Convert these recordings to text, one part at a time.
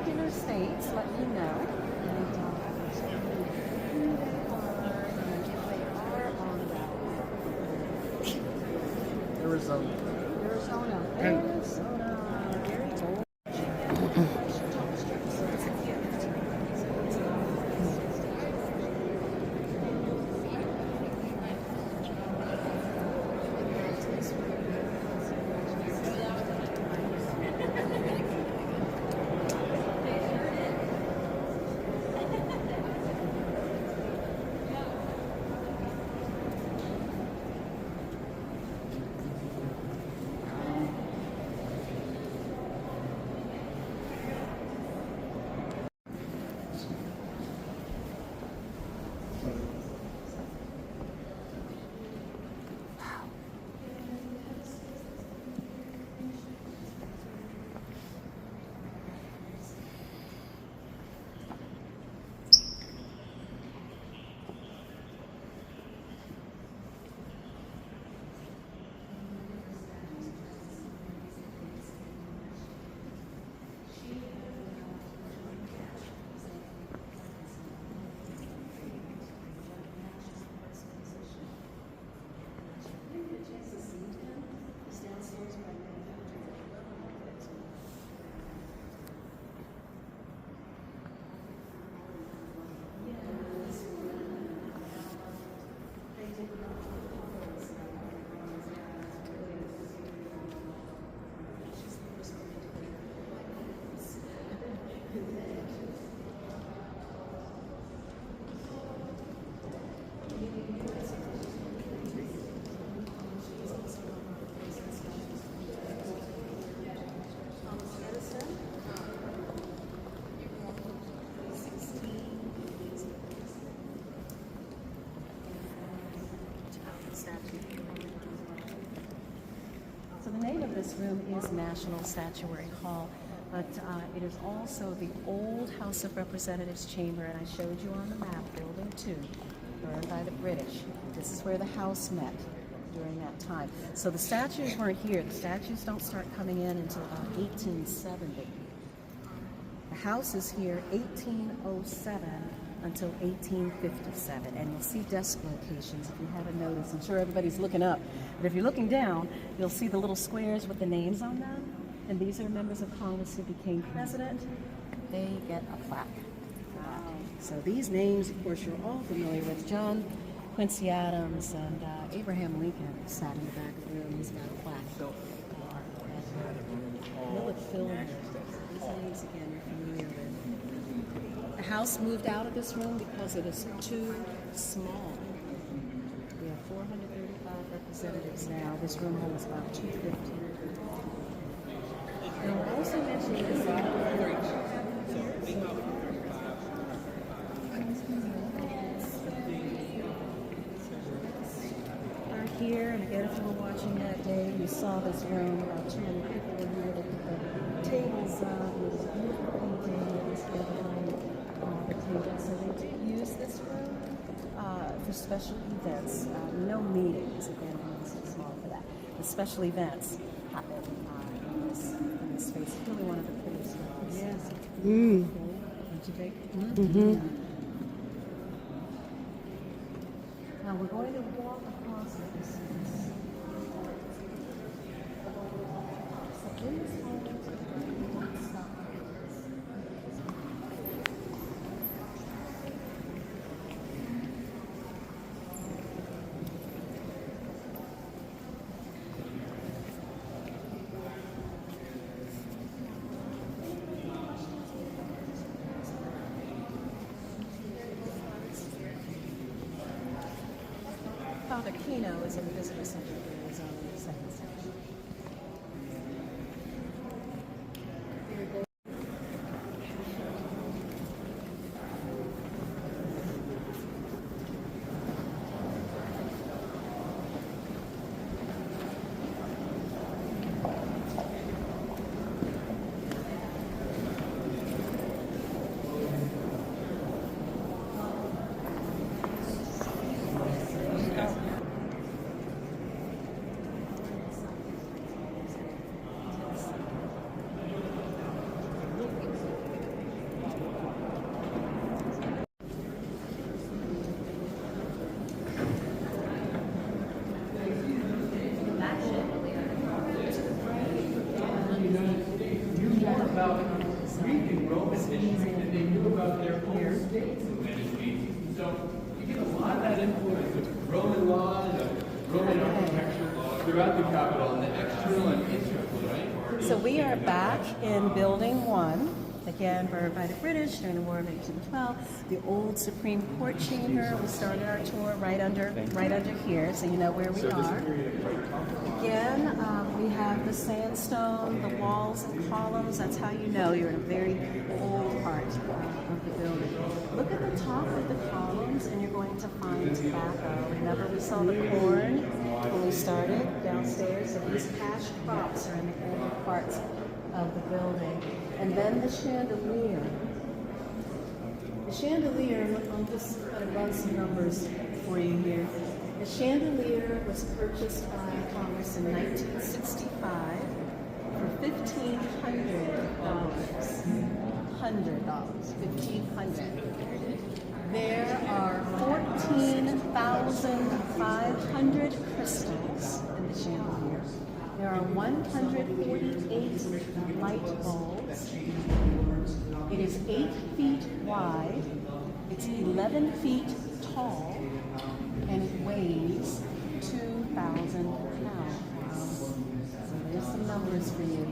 particular states, let me know. And who they are, and if they are on that Arizona. Arizona. Very old. So the name of this room is National Statuary Hall, but it is also the old House of Representatives chamber, and I showed you on the map, Building 2, burned by the British. This is where the House met during that time. So the statues weren't here. The statues don't start coming in until about 1870. The House is here 1807 until 1857, and you'll see desk locations if you haven't noticed. I'm sure everybody's looking up, but if you're looking down, you'll see the little squares with the names on them, and these are members of Congress who became president. They get a plaque. Wow. So these names, of course, you're all familiar with. John Quincy Adams and Abraham Lincoln sat in the back of the room. He's got a plaque. Willard Fillmore. These names, again, you're familiar with. The House moved out of this room because it is too small. We have 435 representatives now. This room holds about 250. And I'll also mention this. Here, and again, if you were watching that day, you saw this room, about 200 people were here. They put the tables up. It was a beautiful painting. It was behind the table. So they do use this room for special events. No meetings, again, it's too small for that. The special events happen in this space. It's really one of the prettiest rooms. Yes. Don't you think? Now we're going to walk across this. So in this moment, stop. Father Kino is in the visitor center of Arizona in the second section. and they knew about their own states and when it came. So you get a lot of that influence of Roman law and of Roman architecture throughout the capital, and the external and internal, right? So we are back in Building 1, again burned by the British during the War of 1812. The old Supreme Court chamber. We started our tour right under here, so you know where we are. Again, we have the sandstone, the walls and columns. That's how you know you're in a very old part of the building. Look at the top of the columns, and you're going to find tobacco. Remember, we saw the corn when we started downstairs. So these cash crops are in the older parts of the building. And then the chandelier. The chandelier, I'll just kind of run some numbers for you here. The chandelier was purchased by Congress in 1965 for $1,500. $1,500. There are 14,500 crystals in the chandelier. There are 148 light bulbs. It is 8 feet wide. It's 11 feet tall. And it weighs 2,000 pounds. So there's some numbers for you.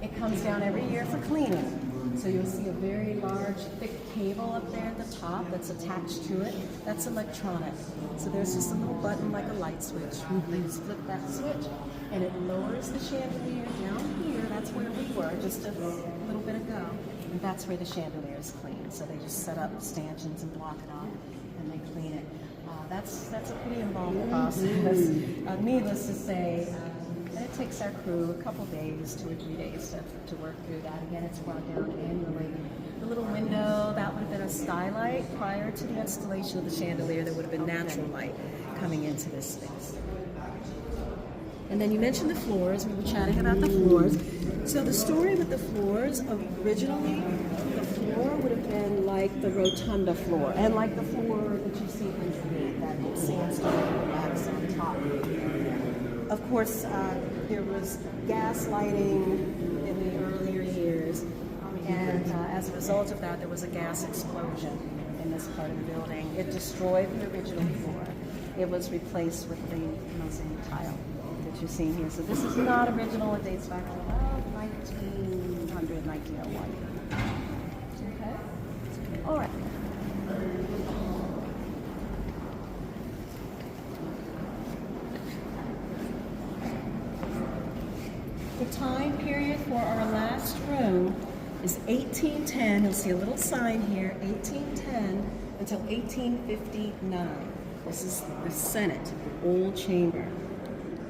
It comes down every year for cleaning. So you'll see a very large, thick cable up there at the top that's attached to it. That's electronic. So there's just a little button like a light switch. You just flip that switch, and it lowers the chandelier down here. That's where we were just a little bit ago. And that's where the chandelier is cleaned. So they just set up stanchions and block it off, and they clean it. That's a pretty involved process. Needless to say, it takes our crew a couple days, 2 or 3 days to work through that. Again, it's brought down annually. The little window, that would have been a skylight prior to the installation of the chandelier. There would have been natural light coming into this space. And then you mentioned the floors. We were chatting about the floors. So the story with the floors, originally, the floor would have been like the rotunda floor, and like the floor that you see underneath, that sandstone wax on top. Of course, there was gas lighting in the earlier years, and as a result of that, there was a gas explosion in this part of the building. It destroyed the original floor. It was replaced with the mosaic tile that you're seeing here. So this is not original. It dates back to 1900, 1901. Okay? All right. The time period for our last room is 1810. You'll see a little sign here, 1810 until 1859. This is the Senate, the old chamber.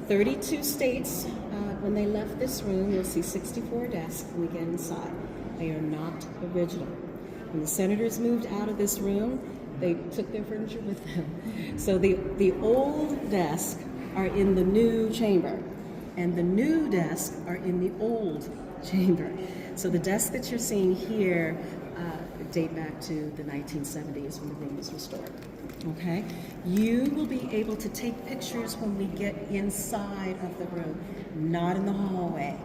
32 states, when they left this room, you'll see 64 desks when we get inside. They are not original. When the senators moved out of this room, they took their furniture with them. So the old desks are in the new chamber, and the new desks are in the old chamber. So the desks that you're seeing here date back to the 1970s when the room was restored. Okay? You will be able to take pictures when we get inside of the room, not in the hallway.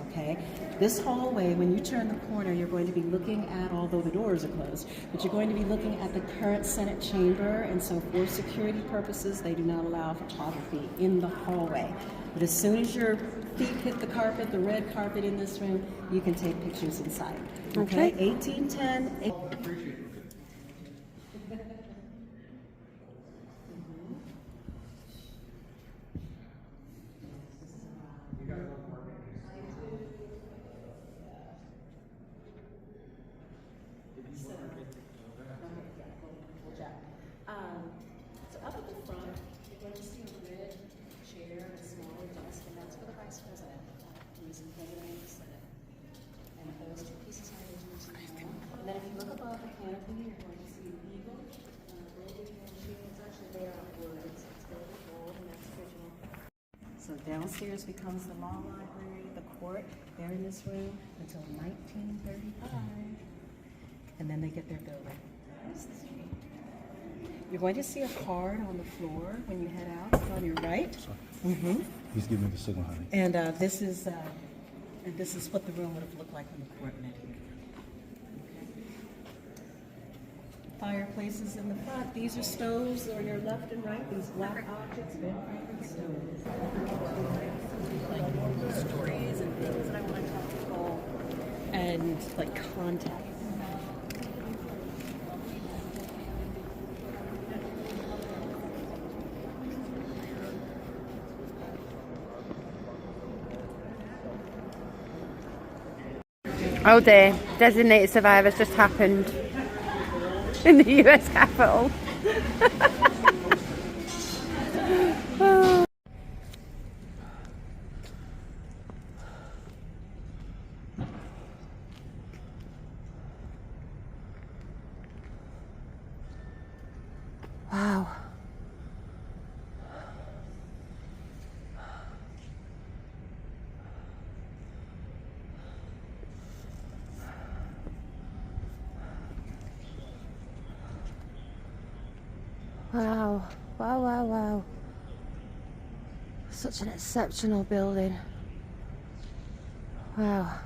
Okay? This hallway, when you turn the corner, you're going to be looking at, although the doors are closed, but you're going to be looking at the current Senate chamber, and so for security purposes, they do not allow photography in the hallway. But as soon as your feet hit the carpet, the red carpet in this room, you can take pictures inside. Okay? 1810. So up at the front, you're going to see a red chair and a smaller desk, and that's for the Vice President. He's in the Senate. And those two pieces are original. And then if you look above the canopy, you're going to see an eagle. It's actually there on wood. It's gold, and that's original. So downstairs becomes the law library, the court. They're in this room until 1935. And then they get their building. That's the street. You're going to see a card on the floor when you head out. It's on your right. He's giving me the signal, honey. And this is what the room would have looked like when the court met here. fireplaces in the front. These are stoves on your left and right. These black objects, bed stoves. Like more stories and things that I want to tell people, and like context. Oh dear, designated survivors just happened in the US Capitol. Oh. Wow. Wow, wow, wow, wow. Such an exceptional building. Wow.